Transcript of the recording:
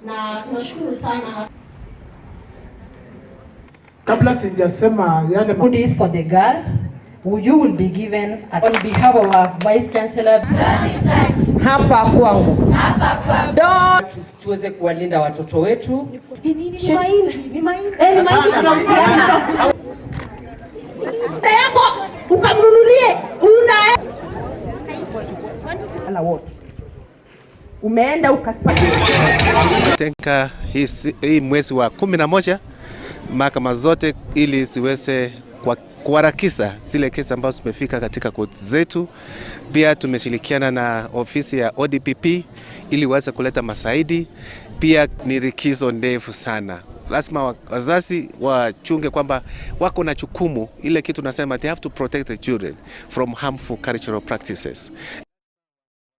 Na tunashukuru sana. Kabla sijasema yale goodies for the girls, you will be given on behalf of our Vice Chancellor hapa kwangu. Tuweze kuwalinda watoto wetu. Ni mahindi yako ukamnunulie una wote. Umeenda tenka hii mwezi wa 11 mahakama zote ili ziweze kuharakisha zile kesi ambazo zimefika katika koti zetu. Pia tumeshirikiana na ofisi ya ODPP ili waweze kuleta masaidi. Pia ni likizo ndefu sana. Lazima wazazi wachunge kwamba wako na jukumu ile kitu nasema they have to protect the children from harmful cultural practices.